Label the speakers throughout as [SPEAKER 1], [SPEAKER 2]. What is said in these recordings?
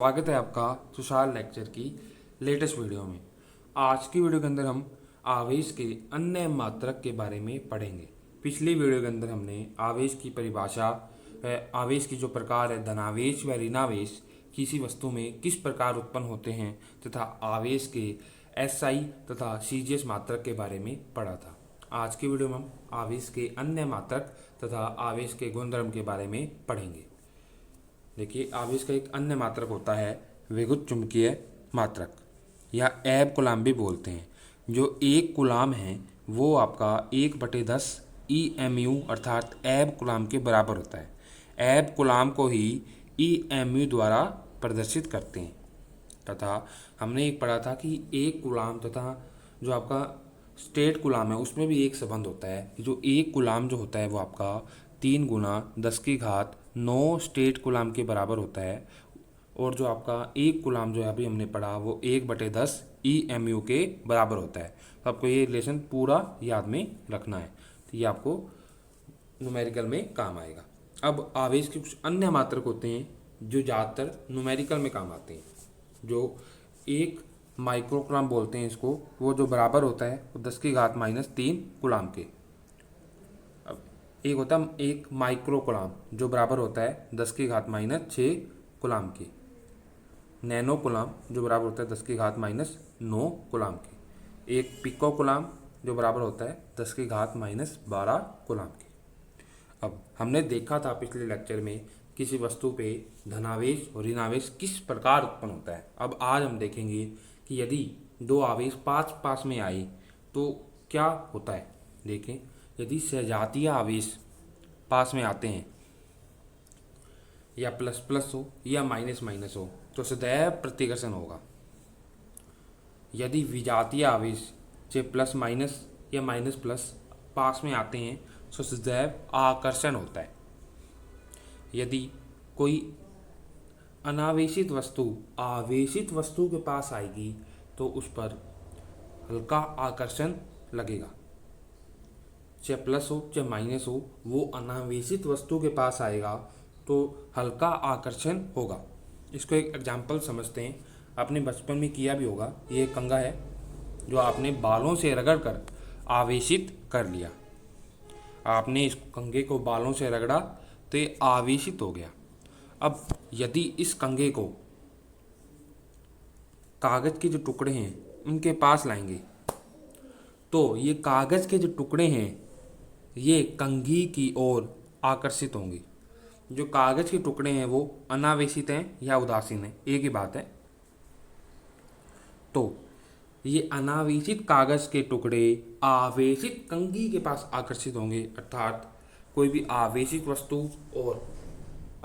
[SPEAKER 1] स्वागत है आपका तुषार लेक्चर की लेटेस्ट वीडियो में। आज की वीडियो के अंदर हम आवेश के अन्य मात्रक के बारे में पढ़ेंगे। पिछली वीडियो के अंदर हमने आवेश की परिभाषा, आवेश की जो प्रकार है धनावेश व ऋणावेश किसी वस्तु में किस प्रकार उत्पन्न होते हैं तथा आवेश के एसआई तथा सीजीएस मात्रक के बारे में पढ़ा था। आज की वीडियो में हम आवेश के अन्य मात्रक तथा आवेश के गुणधर्म के बारे में पढ़ेंगे। देखिए, आवेश का एक अन्य मात्रक होता है विद्युत चुंबकीय मात्रक या एब कूलाम भी बोलते हैं। जो एक कूलाम है वो आपका 1/10 EMU अर्थात एब कूलाम के बराबर होता है। एब कूलाम को ही EMU द्वारा प्रदर्शित करते हैं। तथा हमने एक पढ़ा था कि एक कूलाम तथा जो आपका स्टेट कूलाम है उसमें भी एक संबंध होता है कि जो एक कूलाम जो होता है वो आपका 3 × 10⁻9 स्टेट कूलाम के बराबर होता है। और जो आपका एक कूलाम जो है अभी हमने पढ़ा वो 1/10 EMU के बराबर होता है। तो आपको ये रिलेशन पूरा याद में रखना है, तो ये आपको न्यूमेरिकल में काम आएगा। अब आवेश के कुछ अन्य मात्रक होते हैं जो ज़्यादातर न्यूमेरिकल में काम आते हैं। जो एक माइक्रोकूलाम बोलते हैं इसको, वो जो बराबर होता है वो 10⁻³ कूलाम के। अब एक होता है एक माइक्रोकूलाम जो बराबर होता है 10⁻6 कूलाम के। नैनो कूलाम जो बराबर होता है 10⁻9 कूलाम के। एक पिको कूलाम जो बराबर होता है 10⁻12 कूलाम के। अब हमने देखा था पिछले लेक्चर में किसी वस्तु पे धनावेश और ऋणावेश किस प्रकार उत्पन्न होता है। अब आज हम देखेंगे कि यदि दो आवेश पास पास में आए तो क्या होता है। देखें, यदि सजातीय आवेश पास में आते हैं या प्लस प्लस हो या माइनस माइनस हो तो सदैव प्रतिकर्षण होगा। यदि विजातीय आवेश चाहे प्लस माइनस या माइनस प्लस पास में आते हैं तो सदैव आकर्षण होता है। यदि कोई अनावेशित वस्तु आवेशित वस्तु के पास आएगी तो उस पर हल्का आकर्षण लगेगा। चाहे प्लस हो चाहे माइनस हो, वो अनावेशित वस्तु के पास आएगा तो हल्का आकर्षण होगा। इसको एक एग्जाम्पल समझते हैं। आपने बचपन में किया भी होगा। ये एक कंघा है जो आपने बालों से रगड़ कर आवेशित कर लिया। आपने इस कंघे को बालों से रगड़ा तो ये आवेशित हो गया। अब यदि इस कंघे को कागज के जो टुकड़े हैं उनके पास लाएंगे तो ये कागज के जो टुकड़े हैं ये कंघी की ओर आकर्षित होंगे। जो कागज के टुकड़े हैं वो अनावेशित हैं या उदासीन हैं, एक ही बात है। तो ये अनावेशित कागज के टुकड़े आवेशित कंघी के पास आकर्षित होंगे। अर्थात कोई भी आवेशित वस्तु और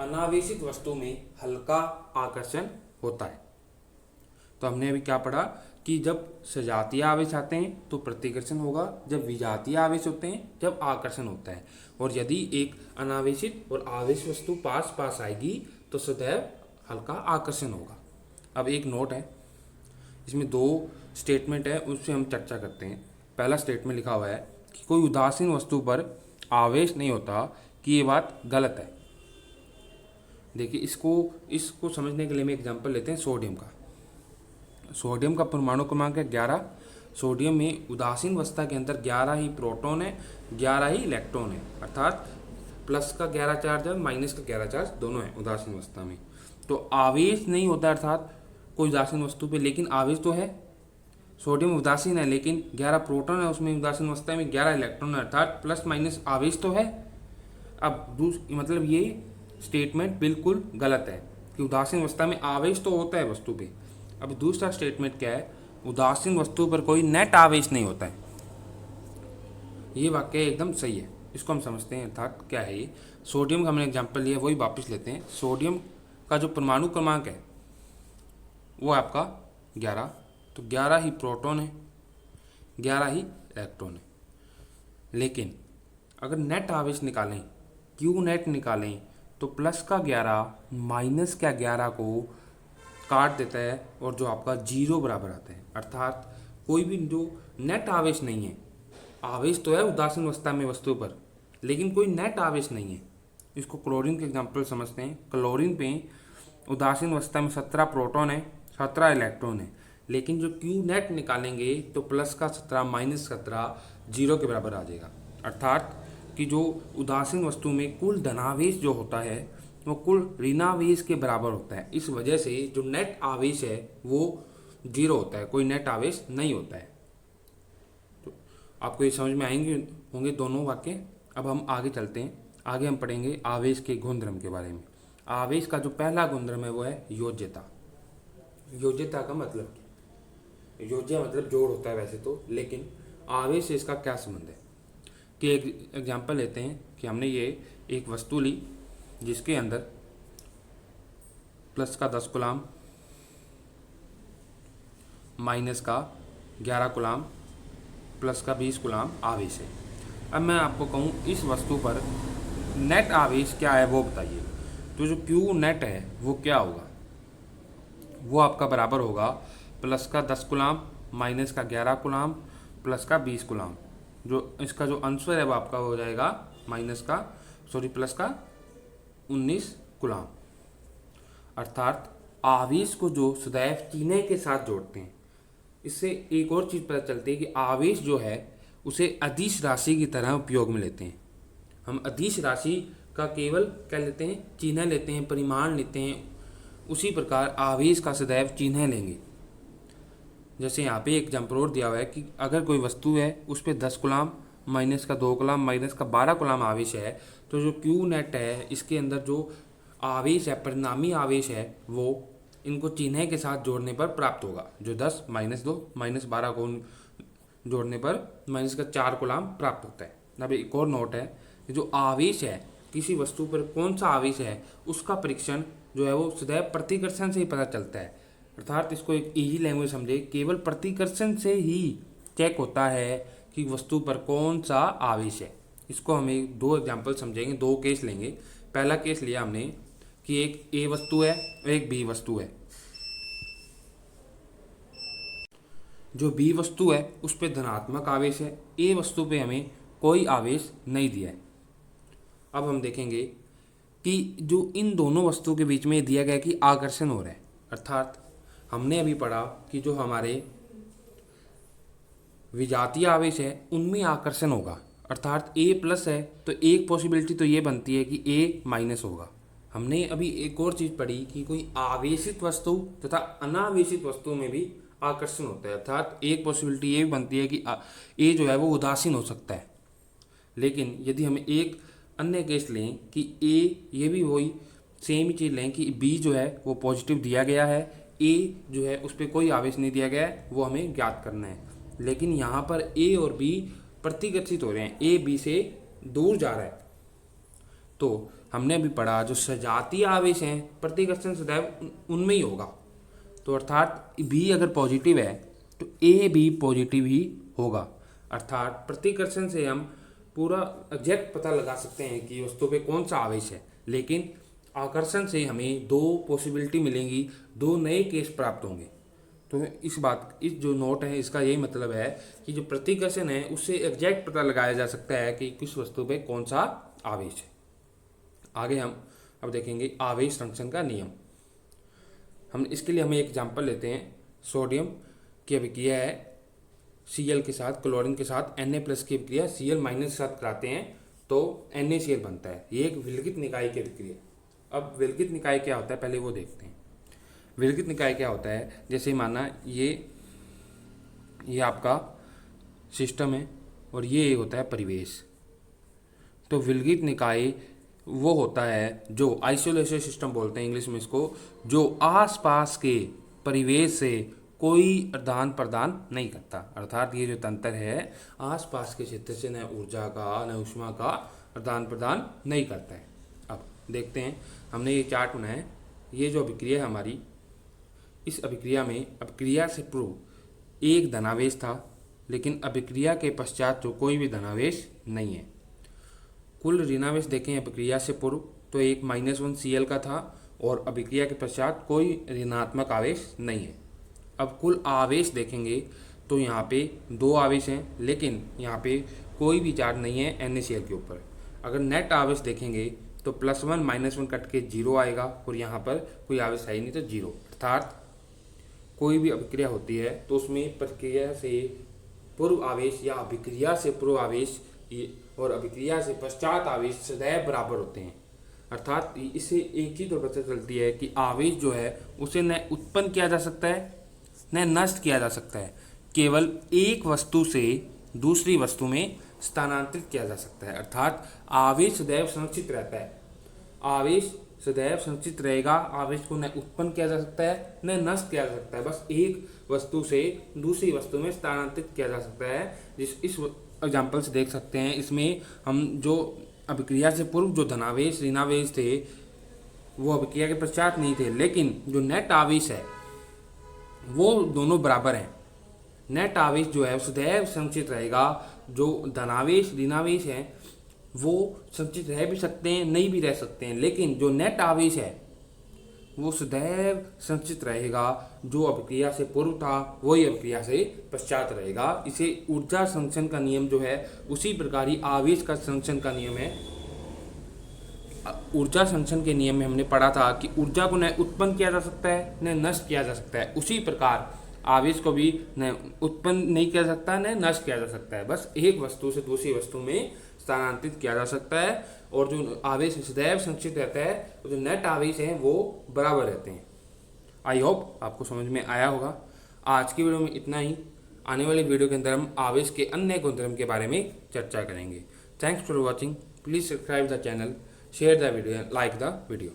[SPEAKER 1] अनावेशित वस्तु में हल्का आकर्षण होता है। तो हमने अभी क्या पढ़ा कि जब सजातीय आवेश आते हैं तो प्रतिकर्षण होगा, जब विजातीय आवेश होते हैं जब आकर्षण होता है। और यदि एक अनावेशित और आवेश वस्तु पास पास आएगी तो सदैव हल्का आकर्षण होगा। अब एक नोट है, इसमें 2 स्टेटमेंट है, उससे हम चर्चा करते हैं। पहला स्टेटमेंट लिखा हुआ है कि कोई उदासीन वस्तु पर आवेश नहीं होता, कि ये बात गलत है। देखिए, इसको समझने के लिए हम एग्जांपल लेते हैं सोडियम का। सोडियम का परमाणु क्रमांक है 11। सोडियम में उदासीन अवस्था के अंदर 11 ही प्रोटॉन है, 11 ही इलेक्ट्रॉन है। अर्थात प्लस का 11 चार्ज है, माइनस का 11 चार्ज, दोनों है उदासीन अवस्था में। तो आवेश नहीं होता अर्थात कोई उदासीन वस्तु पे, लेकिन आवेश तो है। सोडियम उदासीन है लेकिन 11 प्रोटॉन है उसमें, उदासीन अवस्था में 11 इलेक्ट्रॉन है, अर्थात प्लस माइनस आवेश तो है। अब मतलब ये स्टेटमेंट बिल्कुल गलत है कि उदासीन अवस्था में आवेश तो होता है वस्तु पे। अब दूसरा स्टेटमेंट क्या है, उदासीन वस्तु पर कोई नेट आवेश नहीं होता है। ये वाक्य एकदम सही है, इसको हम समझते हैं। अर्थात क्या है ये, सोडियम का हमने एग्जांपल लिया, वही वापस लेते हैं। सोडियम का जो परमाणु क्रमांक है वो आपका 11, तो 11 ही प्रोटॉन है, 11 ही इलेक्ट्रॉन है। लेकिन अगर नेट आवेश निकालें, क्यू नेट निकालें, तो प्लस का 11 माइनस का 11 को काट देता है और जो आपका 0 बराबर आता है। अर्थात कोई भी जो नेट आवेश नहीं है, आवेश तो है उदासीन अवस्था में वस्तु पर लेकिन कोई नेट आवेश नहीं है। इसको क्लोरीन के एग्जांपल समझते हैं। क्लोरीन पे उदासीन अवस्था में 17 प्रोटॉन है, 17 इलेक्ट्रॉन है, लेकिन जो क्यू नेट निकालेंगे तो प्लस का 17 माइनस 17 जीरो के बराबर आ जाएगा। अर्थात कि जो उदासीन वस्तु में कुल धनावेश जो होता है वो कुल ऋणावेश के बराबर होता है। इस वजह से जो नेट आवेश है वो जीरो होता है, कोई नेट आवेश नहीं होता है। तो आपको ये समझ में आएंगे होंगे दोनों वाक्य। अब हम आगे चलते हैं, आगे हम पढ़ेंगे आवेश के गुणधर्म के बारे में। आवेश का जो पहला गुणधर्म है वो है योज्यता। योज्यता का मतलब, योज्य मतलब जोड़ होता है वैसे तो, लेकिन आवेश से इसका क्या संबंध है कि एक एग्जांपल लेते हैं कि हमने ये एक वस्तु ली जिसके अंदर प्लस का 10 कूलाम, माइनस का 11 कूलाम, प्लस का 20 कूलाम आवेश है। अब मैं आपको कहूँ इस वस्तु पर नेट आवेश क्या है वो बताइए। तो जो क्यू नेट है वो क्या होगा, वो आपका बराबर होगा प्लस का 10 कूलाम माइनस का 11 कूलाम प्लस का 20 कूलाम। जो इसका जो आंसर है वो आपका हो जाएगा प्लस का 19 कूलाम। अर्थात आवेश को जो सदैव चिन्ह के साथ जोड़ते हैं, इससे एक और चीज़ पता चलती है कि आवेश जो है उसे अदिश राशि की तरह उपयोग में लेते हैं। हम अदिश राशि का केवल क्या लेते हैं, चिन्ह लेते हैं, परिमाण लेते हैं। उसी प्रकार आवेश का सदैव चिन्ह लेंगे। जैसे यहाँ पे एक एग्जाम्पल और दिया हुआ है कि अगर कोई वस्तु है उस पर 10 कूलाम माइनस का 2 कूलाम माइनस का 12 कूलाम आवेश है, तो जो क्यू नेट है इसके अंदर जो आवेश है, परिणामी आवेश है, वो इनको चिन्ह के साथ जोड़ने पर प्राप्त होगा। जो 10 माइनस 2 माइनस 12 को जोड़ने पर माइनस का 4 कूलाम प्राप्त होता है। अब एक और नोट है कि जो आवेश है, किसी वस्तु पर कौन सा आवेश है उसका परीक्षण जो है वो सदैव प्रतिकर्षण से ही पता चलता है। अर्थात इसको एक इजी लैंग्वेज समझे, केवल प्रतिकर्षण से ही चेक होता है कि वस्तु पर कौन सा आवेश है। इसको हमें दो एग्जांपल समझेंगे, दो केस लेंगे। पहला केस लिया हमने कि एक ए वस्तु है और एक बी वस्तु है। जो बी वस्तु है उस पर धनात्मक आवेश है, ए वस्तु पे हमें कोई आवेश नहीं दिया है। अब हम देखेंगे कि जो इन दोनों वस्तुओं के बीच में दिया गया कि आकर्षण हो रहा है। अर्थात हमने अभी पढ़ा कि जो हमारे विजातीय आवेश है उनमें आकर्षण होगा। अर्थात ए प्लस है तो एक पॉसिबिलिटी तो ये बनती है कि ए माइनस होगा। हमने अभी एक और चीज़ पढ़ी कि कोई आवेशित वस्तु तथा अनावेशित वस्तु में भी आकर्षण होता है। अर्थात एक पॉसिबिलिटी ये भी बनती है कि ए जो है वो उदासीन हो सकता है। लेकिन यदि हम एक अन्य केस लें कि ए, ये भी वही सेम ही चीज़ लें कि बी जो है वो पॉजिटिव दिया गया है, ए जो है उस पर कोई आवेश नहीं दिया गया है, वो हमें ज्ञात करना है। लेकिन यहाँ पर ए और बी प्रतिकर्षित हो रहे हैं, ए बी से दूर जा रहा है। तो हमने अभी पढ़ा जो सजातीय आवेश हैं प्रतिकर्षण सदैव उनमें ही होगा। तो अर्थात बी अगर पॉजिटिव है तो ए भी पॉजिटिव ही होगा। अर्थात प्रतिकर्षण से हम पूरा एग्जैक्ट पता लगा सकते हैं कि वस्तु पे कौन सा आवेश है, लेकिन आकर्षण से हमें दो पॉसिबिलिटी मिलेंगी, दो नए केस प्राप्त होंगे। तो इस जो नोट है इसका यही मतलब है कि जो प्रतिकर्षण है उससे एग्जैक्ट पता लगाया जा सकता है कि किस वस्तु पे कौन सा आवेश है। आगे हम अब देखेंगे आवेश संरक्षण का नियम। इसके लिए हमें एक एग्जाम्पल लेते हैं। सोडियम की अभिक्रिया है Cl के साथ क्लोरीन के साथ Na प्लस की अभिक्रिया Cl माइनस के साथ कराते हैं तो NaCl बनता है। ये एक विलगित निकाय की अभिक्रिया। अब विलगित निकाय क्या होता है पहले वो देखते हैं। विलगित निकाय क्या होता है, जैसे माना ये आपका सिस्टम है और ये होता है परिवेश। तो विलगित निकाय वो होता है जो आइसोलेशन सिस्टम बोलते हैं इंग्लिश में इसको, जो आसपास के परिवेश से कोई आदान प्रदान नहीं करता। अर्थात ये जो तंत्र है आसपास के क्षेत्र से न ऊर्जा का न ऊष्मा का आदान प्रदान नहीं करता है। अब देखते हैं, हमने ये चार्ट बनाया है। ये जो अभिक्रिया है हमारी, इस अभिक्रिया में अभिक्रिया से पूर्व एक धनावेश था, लेकिन अभिक्रिया के पश्चात जो कोई भी धनावेश नहीं है। कुल ऋणावेश देखें अभिक्रिया से पूर्व तो एक -1 Cl का था और अभिक्रिया के पश्चात कोई ऋणात्मक आवेश नहीं है। अब कुल आवेश देखेंगे तो यहाँ पे 2 आवेश हैं, लेकिन यहाँ पे कोई भी चार्ज नहीं है NaCl के ऊपर। अगर नेट आवेश देखेंगे तो +1 -1 कट के 0 आएगा और यहाँ पर कोई आवेश है ही नहीं तो 0। अर्थात कोई भी अभिक्रिया होती है तो उसमें प्रक्रिया से पूर्व आवेश या अभिक्रिया से पूर्व आवेश और अभिक्रिया से पश्चात आवेश सदैव बराबर होते हैं। अर्थात इससे एक चीज़ तो पता चलती है कि आवेश जो है उसे न उत्पन्न किया जा सकता है न नष्ट किया जा सकता है, केवल एक वस्तु से दूसरी वस्तु में स्थानांतरित किया जा सकता है। अर्थात आवेश सदैव संरक्षित रहता है, आवेश सदैव संरक्षित रहेगा, आवेश को न उत्पन्न किया जा सकता है न नष्ट किया जा सकता है, बस एक वस्तु से दूसरी वस्तु में स्थानांतरित किया जा सकता है। इस एग्जाम्पल से देख सकते हैं, इसमें हम जो अभिक्रिया से पूर्व जो धनावेश ऋणावेश थे वो अभिक्रिया के पश्चात नहीं थे, लेकिन जो नेट आवेश है वो दोनों बराबर हैं। नेट आवेश जो है सदैव संरक्षित रहेगा, जो धनावेश ऋणावेश हैं वो संरक्षित रह भी सकते हैं नहीं भी रह सकते हैं, लेकिन जो नेट आवेश है वो सदैव संरक्षित रहेगा। जो अभिक्रिया से पूर्व था वही अभिक्रिया से पश्चात रहेगा। इसे ऊर्जा संरक्षण का नियम जो है उसी प्रकार ही आवेश का संरक्षण का नियम है। ऊर्जा संरक्षण के नियम में हमने पढ़ा था कि ऊर्जा को न उत्पन्न किया जा सकता है न नष्ट किया जा सकता है, उसी प्रकार आवेश को भी न उत्पन्न नहीं किया जा सकता न नष्ट किया जा सकता है, बस एक वस्तु से दूसरी वस्तु में स्थानांतरित किया जा सकता है। और जो आवेश सदैव संरक्षित रहता है और जो नेट आवेश हैं वो बराबर रहते हैं। आई होप आपको समझ में आया होगा। आज की वीडियो में इतना ही। आने वाले वीडियो के अंदर हम आवेश के अन्य गुणधर्म के बारे में चर्चा करेंगे। Thanks for watching. Please subscribe the channel, share the video, like the video.